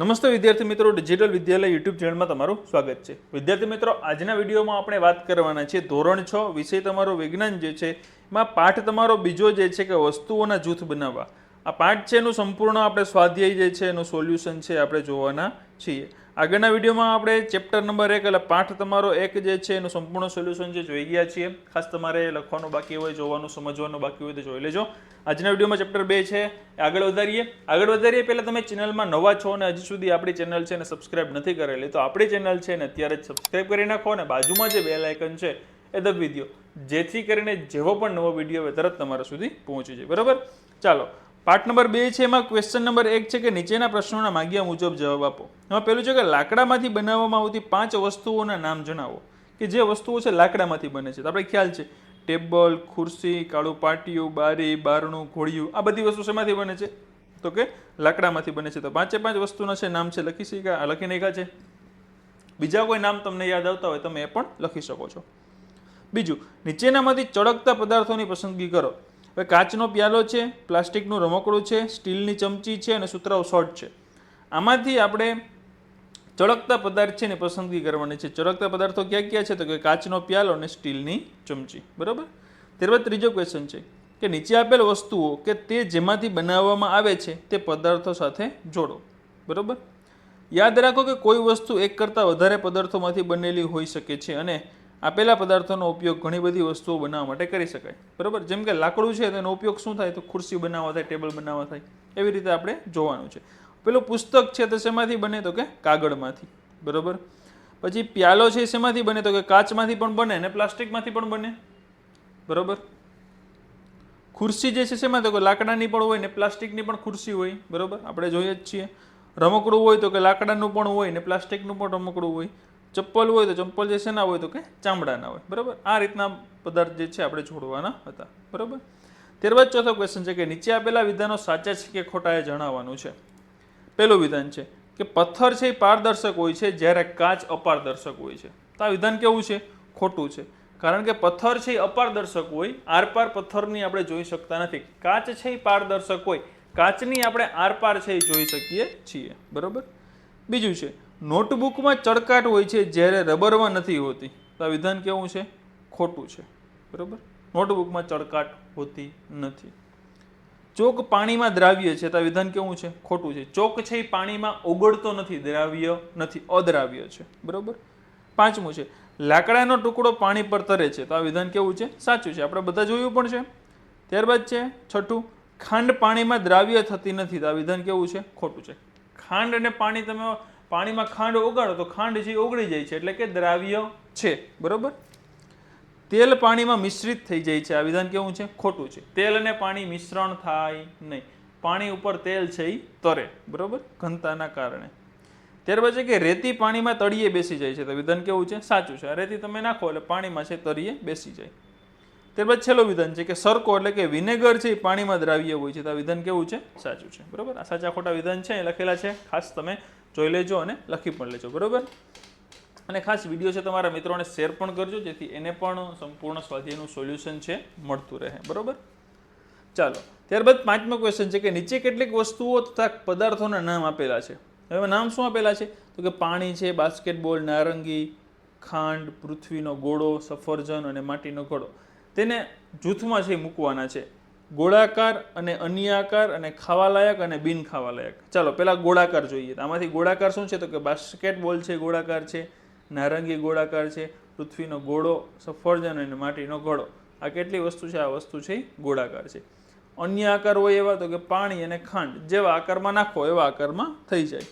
નમસ્તે વિદ્યાર્થી મિત્રો, ડિજિટલ વિદ્યાલય યુટ્યુબ ચેનલમાં તમારું સ્વાગત છે. વિદ્યાર્થી મિત્રો, આજના વિડીયોમાં આપણે વાત કરવાના છે ધોરણ 6 વિષય તમારો વિજ્ઞાન જે છે એમાં પાઠ તમારો બીજો જે છે કે વસ્તુઓના જૂથ બનાવવા. આ પાઠ છે એનું સંપૂર્ણ આપણે સ્વાધ્યાય જે છે એનું સોલ્યુશન છે આપણે જોવાના છીએ. આગળના વિડીયોમાં આપણે ચેપ્ટર નંબર 1 એટલે પાઠ તમારો 1 જે છે એનું સંપૂર્ણ સોલ્યુશન જે જોઈ ગયા છીએ. ખાસ તમારે લખવાનું બાકી હોય, જોવાનું, સમજવાનું બાકી હોય તો જોઈ લેજો. આજના વિડીયોમાં ચેપ્ટર 2 છે. આગળ વધારીએ પહેલાં તમે ચેનલમાં નવા છો અને હજી સુધી આપણી ચેનલ છે ને સબસ્ક્રાઇબ નથી કરેલી તો આપણી ચેનલ છે ને અત્યારે જ સબસ્ક્રાઇબ કરી નાખો અને બાજુમાં જે બેલ આઇકન છે એ દબાવી દો, જેથી કરીને જેવો પણ નવો વિડીયો આવે તરત તમારા સુધી પહોંચી જાય. બરાબર, ચાલો. પાર્ટ નંબર 2 છે, એમાં ક્વેશ્ચન નંબર 1 છે કે નીચેના પ્રશ્નોના માગ્યા મુજબ જવાબ આપો. એમાં પહેલું છે કે લાકડામાંથી બનાવવામાં આવતી 5 વસ્તુઓના નામ જણાવો કે જે વસ્તુઓ છે લાકડામાંથી બને છે. તો આપણે ખ્યાલ છે ટેબલ, ખુરશી, કાળું પાટિયું, બારી, બારણું, ઘોડિયું, આ બધી વસ્તુ શેમાંથી બને છે? તો કે લાકડામાંથી બને છે. તો 5 વસ્તુના છે નામ છે લખી નાખ્યા છે. બીજા કોઈ નામ તમને યાદ આવતા હોય તમે એ પણ લખી શકો છો. બીજું, નીચેનામાંથી ચળકતા પદાર્થોની પસંદગી કરો. હવે કાચનો પ્યાલો છે, પ્લાસ્ટિકનું રમકડું છે, સ્ટીલની ચમચી છે અને સુતરાઉ શર્ટ છે. આમાંથી આપણે ચળકતા પદાર્થ છે ને પસંદગી કરવાની છે. ચળકતા પદાર્થો ક્યાં ક્યાં છે? તો કે કાચનો પ્યાલો અને સ્ટીલની ચમચી. બરાબર. ત્યારબાદ ત્રીજો ક્વેશ્ચન છે કે નીચે આપેલ વસ્તુઓ કે તે જેમાંથી બનાવવામાં આવે છે તે પદાર્થો સાથે જોડો. બરાબર. યાદ રાખો કે કોઈ વસ્તુ એક કરતાં વધારે પદાર્થોમાંથી બનેલી હોઈ શકે છે અને આપેલા પદાર્થોનો ઉપયોગ ઘણી બધી વસ્તુઓ બનાવવા માટે કરી શકાય. બરાબર. જેમ કે લાકડું છે તેનો ઉપયોગ શું થાય? તો ખુરશી બનાવવા થાય, ટેબલ બનાવવા થાય. એવી રીતે આપણે જોવાનું છે. પેલું પુસ્તક છે તો શેમાંથી બને? તો કે કાગળમાંથી. બરાબર. પછી પ્યાલો છે શેમાંથી બને? તો કે કાચમાંથી પણ બને અને પ્લાસ્ટિકમાંથી પણ બને. બરાબર. ખુરશી જે છે શેમાં? તો કે લાકડાની પણ હોય ને પ્લાસ્ટિકની પણ ખુરશી હોય. બરાબર, આપણે જોઈએ જ છીએ. રમકડું હોય તો કે લાકડાનું પણ હોય ને પ્લાસ્ટિકનું પણ રમકડું હોય. ચપ્પલ હોય તો ચપ્પલ જે શેના હોય? તો કે ચામડાના હોય. બરાબર. આ રીતના પદાર્થ જે છે આપણે જોડવાના હતા. બરાબર. ત્યારબાદ ચોથો ક્વેશ્ચન છે કે નીચે આપેલા વિધાનો સાચા છે કે ખોટા એ જણાવવાનું છે. પહેલું વિધાન છે કે પથ્થર છે એ પારદર્શક હોય છે જ્યારે કાચ અપારદર્શક હોય છે. તો આ વિધાન કેવું છે? ખોટું છે. કારણ કે પથ્થર છે એ અપારદર્શક હોય, આરપાર પથ્થરની આપણે જોઈ શકતા નથી. કાચ છે એ પારદર્શક હોય, કાચની આપણે આરપાર છે એ જોઈ શકીએ છીએ. બરાબર. બીજું છે નોટબુકમાં ચળકાટ હોય છે જ્યારે રબરમાં નથી હોતી. તો આ વિધાન કેવું છે? ખોટું છે. બરાબર. નોટબુકમાં ચળકાટ હોતી નથી. ચોક પાણીમાં દ્રાવ્ય છે. તો આ વિધાન કેવું છે? ખોટું છે. ચોક છે એ પાણીમાં ઓગળતો નથી, દ્રાવ્ય નથી, અદ્રાવ્ય છે. બરાબર. પાંચમું છે લાકડાનો ટુકડો પાણી પર તરે છે. તો આ વિધાન કેવું છે? સાચું છે. આપણે બધા જોયું પણ છે. ત્યારબાદ છે છઠ્ઠું, ખાંડ પાણીમાં દ્રાવ્ય થતી નથી. તો આ વિધાન કેવું છે? ખોટું છે. ખાંડ અને પાણી, તમે પાણીમાં ખાંડ ઓગાળો તો ખાંડ છે ઓગળી જાય છે એટલે કે દ્રાવ્ય છે. બરાબર. તેલ પાણીમાં મિશ્રિત થઈ જાય છે. આ વિધાન કેવું છે? ખોટું છે. તેલ અને પાણી મિશ્રણ થાય નહીં. પાણી ઉપર તેલ છે એ તરે. બરાબર, ઘનતાના કારણે. ત્યારબાદ છે કે રેતી પાણીમાં તળિયે બેસી જાય છે. તો વિધાન કેવું છે? સાચું છે. આ રેતી તમે નાખો એટલે પાણીમાં છે તળિયે બેસી જાય. ત્યારબાદ છેલ્લો વિધાન છે કે સરકો એટલે કે વિનેગર છે એ પાણીમાં દ્રાવ્ય હોય છે. તો આ વિધાન કેવું છે? સાચું છે. બરાબર. આ સાચા ખોટા વિધાન છે એ લખેલા છે, ખાસ તમે જોઈ લેજો અને લખી પણ લેજો. બરાબર. અને ખાસ વિડીયો છે તમારા મિત્રોને શેર પણ કરજો જેથી એને પણ સંપૂર્ણ સ્વાધ્યાયનું સોલ્યુશન છે મળતું રહે. બરાબર. ચાલો, ત્યારબાદ પાંચમો ક્વેશ્ચન છે કે નીચે કેટલીક વસ્તુઓ તથા પદાર્થોના નામ આપેલા છે. હવે નામ શું આપેલા છે? તો કે પાણી છે, બાસ્કેટબોલ, નારંગી, ખાંડ, પૃથ્વીનો ગોળો, સફરજન અને માટીનો ઘડો. તેને જૂથમાં છે મૂકવાના છે. ગોળાકાર અને અન્ય આકાર અને ખાવાલાયક અને બિન ખાવાલાયક. ચાલો પહેલા ગોળાકાર જોઈએ. આમાંથી ગોળાકાર શું છે? તો કે બાસ્કેટબોલ છે ગોળાકાર છે, નારંગી ગોળાકાર છે, પૃથ્વીનો ગોળો, સફરજન અને માટીનો ઘડો. આ કેટલી વસ્તુ છે? આ વસ્તુ છે ગોળાકાર છે. અન્ય આકાર હોય એવા તો કે પાણી અને ખાંડ, જેવા આકારમાં નાખો એવા આકારમાં થઈ જાય.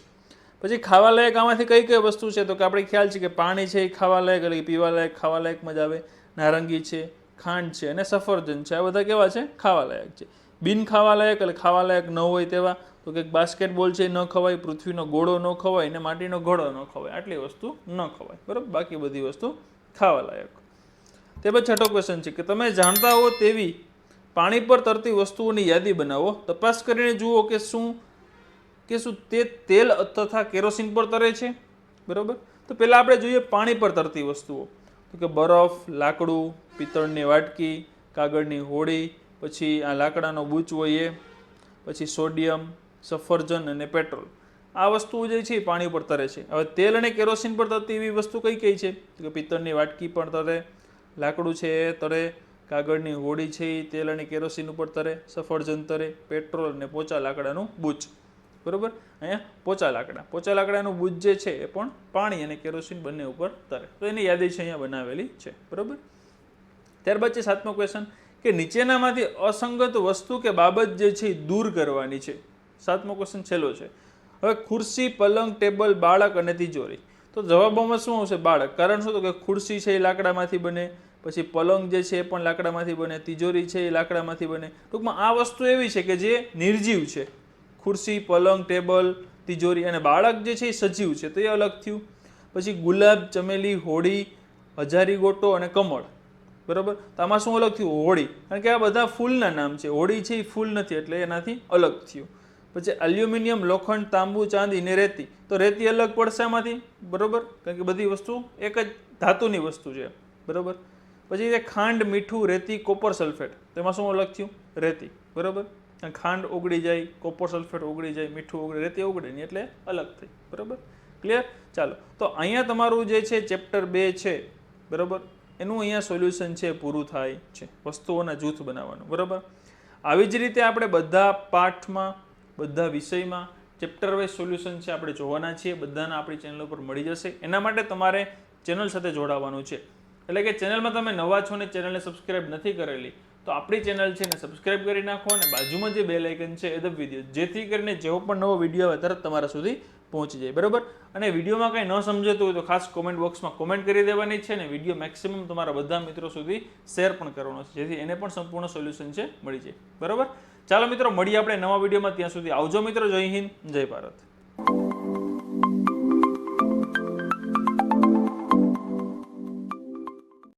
પછી ખાવાલાયક આમાંથી કઈ કઈ વસ્તુ છે? તો કે આપણે ખ્યાલ છે કે પાણી છે એ ખાવાલાયક એટલે કે પીવાલાયક, ખાવાલાયકમાં જ આવે. નારંગી છે, ખાંડ છે અને સફરજન છે. આ બધા કેવા છે? ખાવાલાયક છે. બિન ખાવાલાયક એટલે ખાવાલાયક ન હોય તેવા તો કે બાસ્કેટબોલ છે ન ખવાય, પૃથ્વીનો ગોળો ન ખવાય અને માટીનો ઘડો ન ખવાય. આટલી વસ્તુ ન ખવાય. બરાબર. બાકી બધી વસ્તુ ખાવાલાયક. તે પછી છઠ્ઠો ક્વેશ્ચન છે કે તમે જાણતા હો તેવી પાણી પર તરતી વસ્તુઓની યાદી બનાવો. તપાસ કરીને જુઓ કે શું તે તેલ તથા કેરોસીન પર તરે છે. બરાબર. તો પહેલાં આપણે જોઈએ પાણી પર તરતી વસ્તુઓ. તો કે બરફ, લાકડું, પિત્તળની વાટકી, કાગળની હોડી, પછી આ લાકડાનો બૂચ હોય એ, પછી સોડિયમ, સફરજન અને પેટ્રોલ. આ વસ્તુઓ જે છે એ પાણી ઉપર તરે છે. હવે તેલ અને કેરોસીન પર તરતી એવી વસ્તુ કઈ કઈ છે? કે પિત્તળની વાટકી પણ તરે, લાકડું છે એ તરે, કાગળની હોડી છે એ તેલ અને કેરોસીન ઉપર તરે, સફરજન તરે, પેટ્રોલ અને પોચા લાકડાનું બુચ. બરોબર, અહીંયા પોચા લાકડાનું બુચ જે છે એ પણ પાણી અને કેરોસીન બંને ઉપર તરે. તો એની યાદી છે અહીંયા બનાવેલી છે. બરોબર. ત્યારબાદ છે 7મો ક્વેશ્ચન કે નીચેનામાંથી અસંગત વસ્તુ કે બાબત જે છે એ દૂર કરવાની છે. 7મો ક્વેશ્ચન છેલ્લો છે. હવે ખુરશી, પલંગ, ટેબલ, બાળક અને તિજોરી. તો જવાબોમાં શું આવશે? બાળક. કારણ શું? તો કે ખુરશી છે એ લાકડામાંથી બને, પછી પલંગ જે છે એ પણ લાકડામાંથી બને, તિજોરી છે એ લાકડામાંથી બને. ટૂંકમાં આ વસ્તુ એવી છે કે જે નિર્જીવ છે. ખુરશી, પલંગ, ટેબલ, તિજોરી. અને બાળક જે છે એ સજીવ છે, તો એ અલગ થયું. પછી ગુલાબ, ચમેલી, હોડી, હજારી ગોટો અને કમળ. બરાબર, તો આમાં શું અલગ થયું? હોળી. કારણ કે આ બધા ફૂલના નામ છે. હોળી છે એ ફૂલ નથી એટલે એનાથી અલગ થયું. પછી એલ્યુમિનિયમ, લોખંડ, તાંબુ, ચાંદી ને રેતી. તો રેતી અલગ પડશે આમાંથી. બરોબર, કારણ કે બધી વસ્તુ એક જ ધાતુની વસ્તુ છે. બરોબર. પછી છે ખાંડ, મીઠું, રેતી, કોપર સલ્ફેટ. તેમાં શું અલગ થયું? રેતી. બરોબર, ખાંડ ઓગળી જાય, કોપર સલ્ફેટ ઓગળી જાય, મીઠું ઓગળે, રેતી ઓગળે નહીં એટલે અલગ થઈ. બરોબર, ક્લિયર? ચાલો, તો અહીંયા તમારું જે છે ચેપ્ટર 2 છે, બરોબર, એનું અહીંયા સોલ્યુશન છે પૂરું થાય છે. વસ્તુઓના જૂથ બનાવવાનું. બરોબર. આવી જ રીતે આપણે બધા પાઠમાં, બધા વિષયમાં ચેપ્ટર વાઇઝ સોલ્યુશન છે આપણે જોવાના છીએ. બધાના આપણી ચેનલ ઉપર મળી જશે. એના માટે તમારે ચેનલ સાથે જોડાવાનું છે. એટલે કે ચેનલમાં તમે નવા છો ને ચેનલને સબસ્ક્રાઇબ નથી કરેલી તો આપણી ચેનલ છે ને સબસ્ક્રાઇબ કરી નાખો અને બાજુમાં જે બેલ આઇકન છે એ દબાવી દો, જેથી કરીને જેવો પણ નવો વિડીયો આવે તરત તમારા સુધી પહોંચી જાય. બરાબર. અને વિડીયોમાં કંઈ ન સમજાતું હોય તો ખાસ કોમેન્ટ બોક્સમાં કોમેન્ટ કરી દેવાની છે ને વિડીયો મેક્સિમમ તમારા બધા મિત્રો સુધી શેર પણ કરવાનો છે, જેથી એને પણ સંપૂર્ણ સોલ્યુશન છે મળી જાય. બરાબર. ચાલો મિત્રો, મળીએ આપણે નવા વિડીયોમાં. ત્યાં સુધી આવજો મિત્રો. જય હિન્દ, જય ભારત.